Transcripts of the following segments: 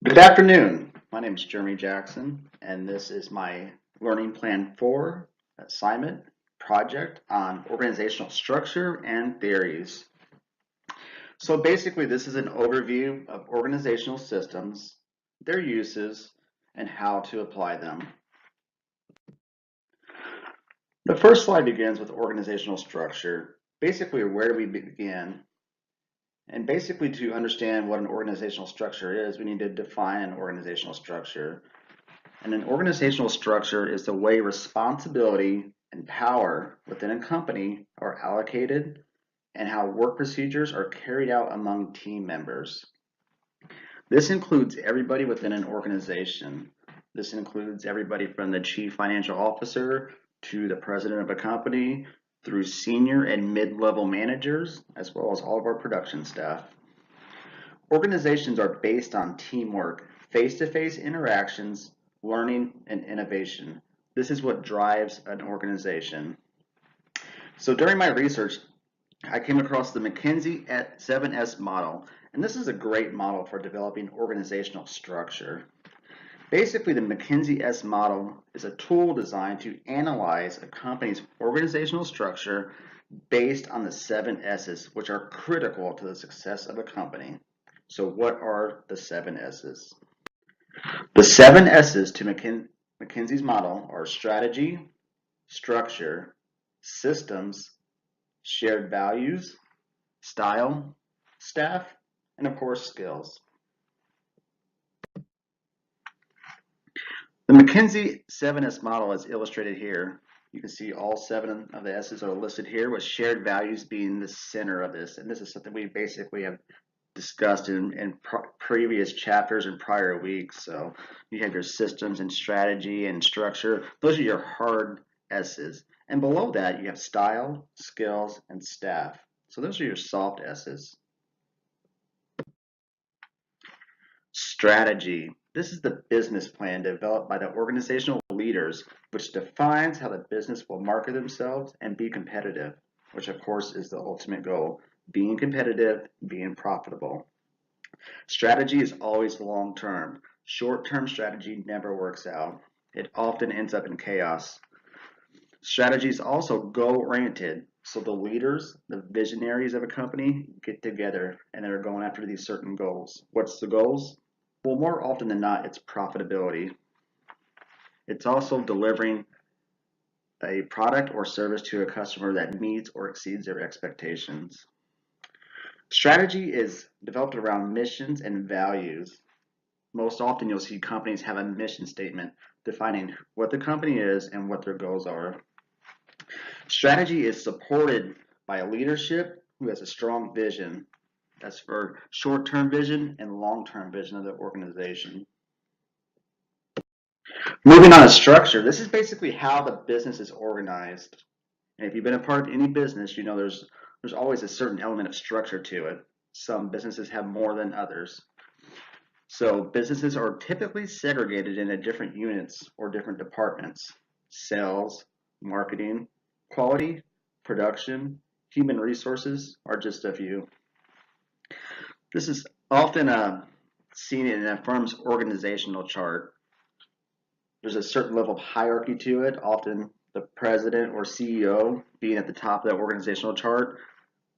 Good afternoon. My name is Jeremy Jackson, and this is my Learning Plan 4 assignment project on organizational structure and theories. So basically, this is an overview of organizational systems, their uses, and how to apply them. The first slide begins with organizational structure. Basically, where do we begin? And basically, to understand what an organizational structure is, we need to define an organizational structure. And an organizational structure is the way responsibility and power within a company are allocated and how work procedures are carried out among team members. This includes everybody within an organization. This includes everybody from the chief financial officer to the president of a company through senior and mid-level managers, as well as all of our production staff. Organizations are based on teamwork, face-to-face interactions, learning, and innovation. This is what drives an organization. So during my research, I came across the McKinsey 7S model, and this is a great model for developing organizational structure. Basically, the McKinsey S model is a tool designed to analyze a company's organizational structure based on the 7 S's, which are critical to the success of a company. So what are the 7 S's? The 7 S's to McKinsey's model are strategy, structure, systems, shared values, style, staff, and of course skills. The McKinsey 7S model is illustrated here. You can see all 7 of the S's are listed here, with shared values being the center of this. And this is something we basically have discussed in previous chapters and prior weeks. So you have your systems and strategy and structure. Those are your hard S's. And below that, you have style, skills, and staff. So those are your soft S's. Strategy. This is the business plan developed by the organizational leaders, which defines how the business will market themselves and be competitive, which of course is the ultimate goal, being competitive, being profitable. Strategy is always long-term. Short-term strategy never works out. It often ends up in chaos. Strategy is also goal-oriented. So the leaders, the visionaries of a company get together and they're going after these certain goals. What's the goals? Well, more often than not, it's profitability. It's also delivering a product or service to a customer that meets or exceeds their expectations. Strategy is developed around missions and values. Most often you'll see companies have a mission statement defining what the company is and what their goals are. Strategy is supported by a leadership who has a strong vision. That's for short-term vision and long-term vision of the organization. Moving on to structure, this is basically how the business is organized. And if you've been a part of any business, you know there's always a certain element of structure to it. Some businesses have more than others. So businesses are typically segregated into different units or different departments. Sales, marketing, quality, production, human resources are just a few. This is often seen in a firm's organizational chart. There's a certain level of hierarchy to it, often the president or CEO being at the top of that organizational chart,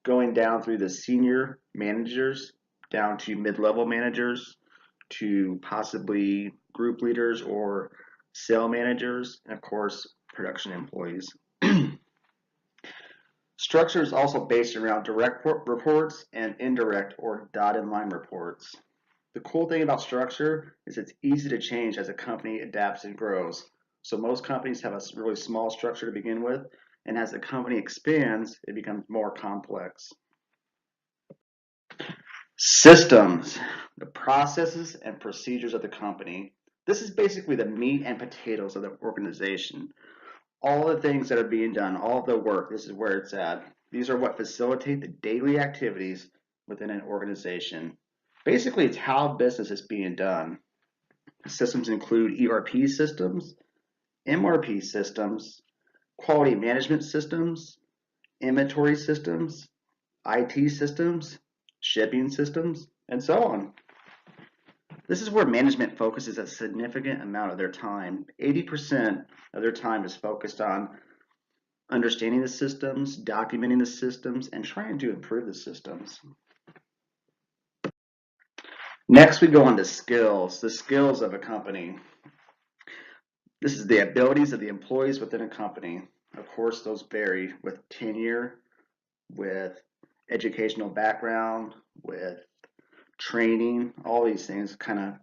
going down through the senior managers, down to mid-level managers, to possibly group leaders or sale managers, and of course, production employees. Structure is also based around direct reports and indirect or dotted line reports. The cool thing about structure is it's easy to change as a company adapts and grows. So most companies have a really small structure to begin with, and as the company expands, it becomes more complex. Systems, the processes and procedures of the company. This is basically the meat and potatoes of the organization. All the things that are being done, all the work, this is where it's at. These are what facilitate the daily activities within an organization. Basically, it's how business is being done. Systems include ERP systems, MRP systems, quality management systems, inventory systems, IT systems, shipping systems, and so on. This is where management focuses a significant amount of their time. 80% of their time is focused on understanding the systems, documenting the systems, and trying to improve the systems. Next, we go on to skills, the skills of a company. This is the abilities of the employees within a company. Of course, those vary with tenure, with educational background, with training. All these things kind of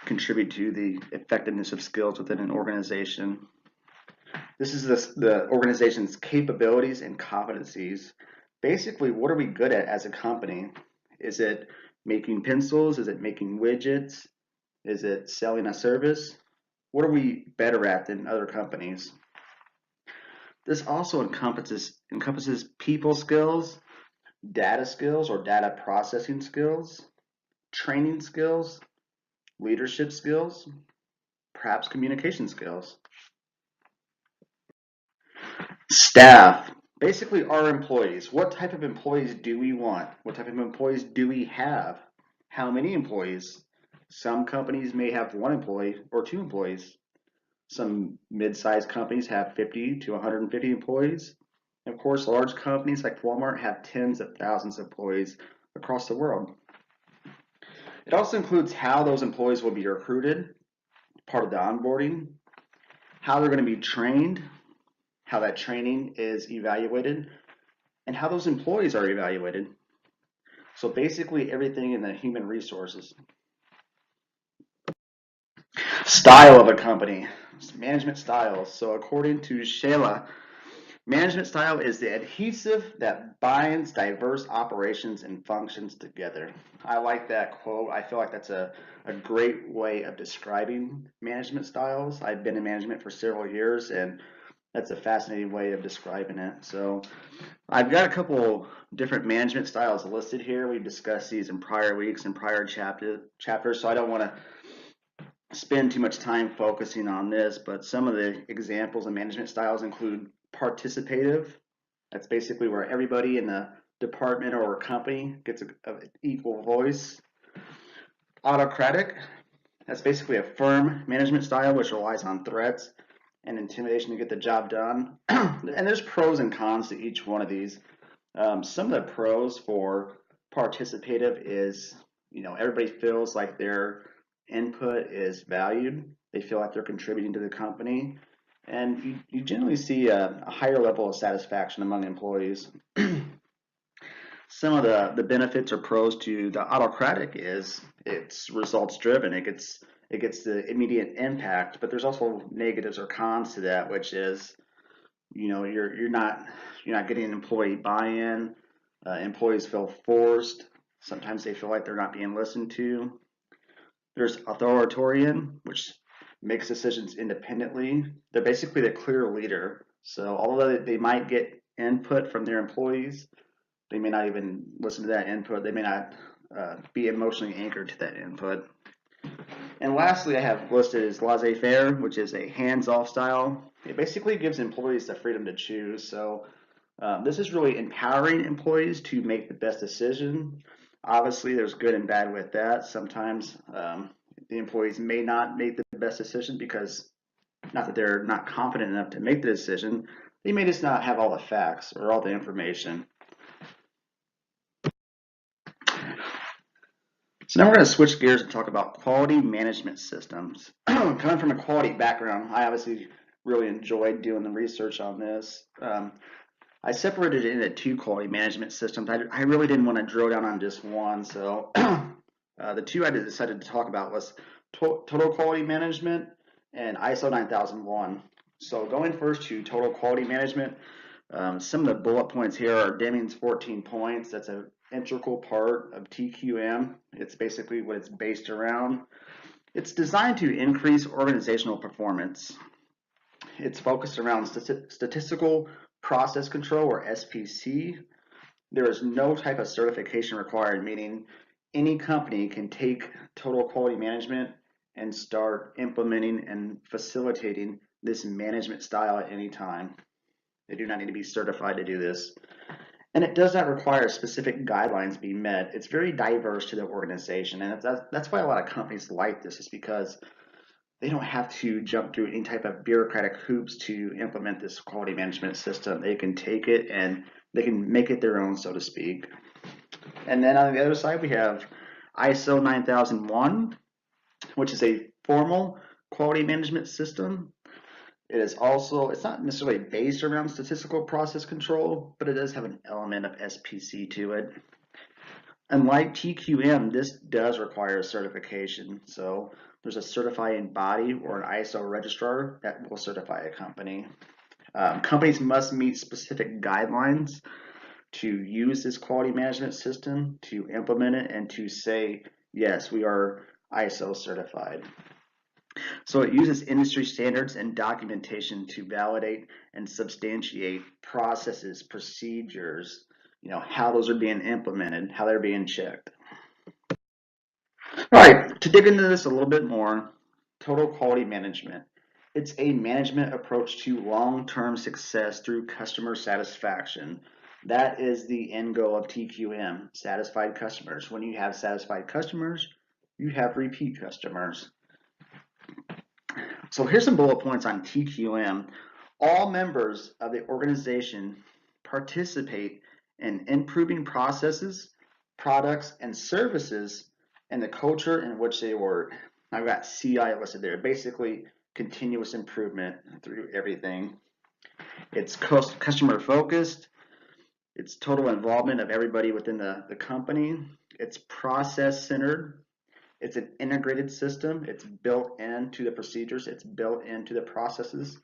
contribute to the effectiveness of skills within an organization. This is the organization's capabilities and competencies. Basically, what are we good at as a company? Is it making pencils? Is it making widgets? Is it selling a service? What are we better at than other companies? This also encompasses people skills, data skills or data processing skills, training skills, leadership skills, perhaps communication skills. Staff, basically our employees. What type of employees do we want? What type of employees do we have? How many employees? Some companies may have 1 employee or 2 employees. Some mid-sized companies have 50 to 150 employees. And of course, large companies like Walmart have tens of thousands of employees across the world. It also includes how those employees will be recruited, part of the onboarding, how they're going to be trained, how that training is evaluated, and how those employees are evaluated. So basically everything in the human resources. Style of a company, management styles. So according to Shayla, management style is the adhesive that binds diverse operations and functions together. I like that quote. I feel like that's a great way of describing management styles. I've been in management for several years, and that's a fascinating way of describing it. So I've got a couple different management styles listed here. We've discussed these in prior weeks and prior chapters, so I don't want to spend too much time focusing on this, but some of the examples of management styles include participative. That's basically where everybody in the department or company gets an equal voice. Autocratic. That's basically a firm management style which relies on threats and intimidation to get the job done. And there's pros and cons to each one of these. Some of the pros for participative is, everybody feels like their input is valued. They feel like they're contributing to the company. And you generally see a higher level of satisfaction among employees. Some of the benefits or pros to the autocratic is it's results driven. It gets the immediate impact, but there's also negatives or cons to that, which is, you're not getting employee buy-in. Employees feel forced. Sometimes they feel like they're not being listened to. There's authoritarian, which makes decisions independently. They're basically the clear leader. So although they might get input from their employees, they may not even listen to that input. They may not be emotionally anchored to that input. And lastly, I have listed as laissez-faire, which is a hands-off style. It basically gives employees the freedom to choose. So this is really empowering employees to make the best decision. Obviously, there's good and bad with that. Sometimes the employees may not make the best decision because, not that they're not confident enough to make the decision, they may just not have all the facts or all the information. So now we're going to switch gears and talk about quality management systems. Coming from a quality background, I obviously really enjoyed doing the research on this. I separated it into 2 quality management systems. I really didn't want to drill down on just one, so the 2 I decided to talk about was total quality management and ISO 9001. So going first to total quality management, some of the bullet points here are Deming's 14 points. That's an integral part of TQM. It's basically what it's based around. It's designed to increase organizational performance. It's focused around statistical process control, or SPC. There is no type of certification required, meaning any company can take total quality management and start implementing and facilitating this management style at any time. They do not need to be certified to do this. And it does not require specific guidelines be met. It's very diverse to the organization. And that's why a lot of companies like this, is because they don't have to jump through any type of bureaucratic hoops to implement this quality management system. They can take it and they can make it their own, so to speak. And then on the other side, we have ISO 9001, which is a formal quality management system. It is also, it's not necessarily based around statistical process control, but it does have an element of SPC to it. Unlike TQM, this does require a certification. So there's a certifying body or an ISO registrar that will certify a company. Companies must meet specific guidelines to use this quality management system, to implement it, and to say, yes, we are ISO certified. So it uses industry standards and documentation to validate and substantiate processes, procedures, how those are being implemented, how they're being checked. All right, to dig into this a little bit more, total quality management. It's a management approach to long-term success through customer satisfaction. That is the end goal of TQM, satisfied customers. When you have satisfied customers, you have repeat customers. So here's some bullet points on TQM. All members of the organization participate in improving processes, products, and services and the culture in which they work. I've got CI listed there, basically continuous improvement through everything. It's customer focused. It's total involvement of everybody within the company. It's process centered. It's an integrated system. It's built into the procedures. It's built into the processes.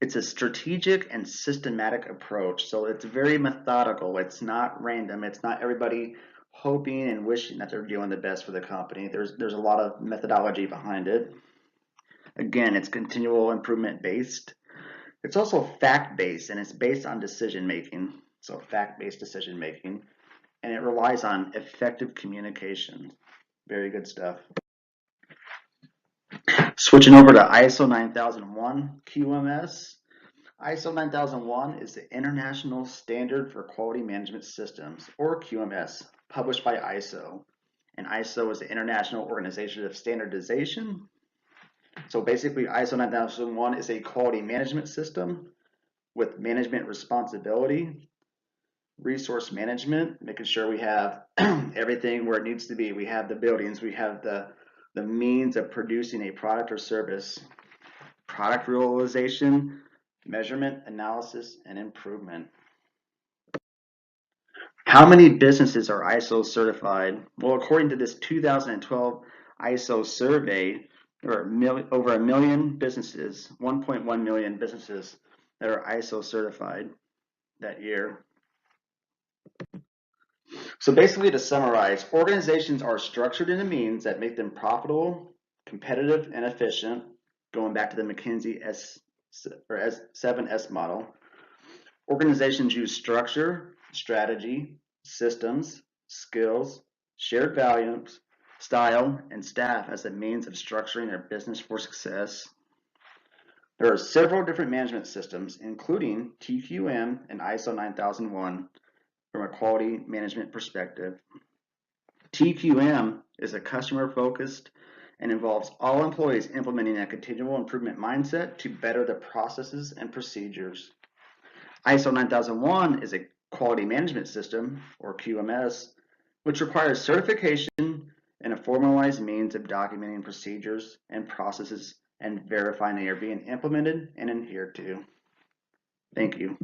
It's a strategic and systematic approach. So it's very methodical. It's not random. It's not everybody hoping and wishing that they're doing the best for the company. There's a lot of methodology behind it. Again, it's continual improvement based. It's also fact based, and it's based on decision making. So fact based decision making, and it relies on effective communication. Very good stuff. Switching over to ISO 9001 QMS. ISO 9001 is the International Standard for Quality Management Systems, or QMS, published by ISO. And ISO is the International Organization of Standardization. So basically, ISO 9001 is a quality management system with management responsibility, resource management, making sure we have everything where it needs to be. We have the buildings, we have the means of producing a product or service, product realization, measurement, analysis, and improvement. How many businesses are ISO certified? Well, according to this 2012 ISO survey, there are over 1 million businesses, 1.1 million businesses that are ISO certified that year. So basically, to summarize, organizations are structured in a means that make them profitable, competitive, and efficient, going back to the McKinsey S7S model. Organizations use structure, strategy, systems, skills, shared values, style, and staff as a means of structuring their business for success. There are several different management systems, including TQM and ISO 9001, from a quality management perspective. TQM is a customer-focused and involves all employees implementing a continual improvement mindset to better the processes and procedures. ISO 9001 is a quality management system, or QMS, which requires certification and a formalized means of documenting procedures and processes and verifying they are being implemented and adhered to. Thank you.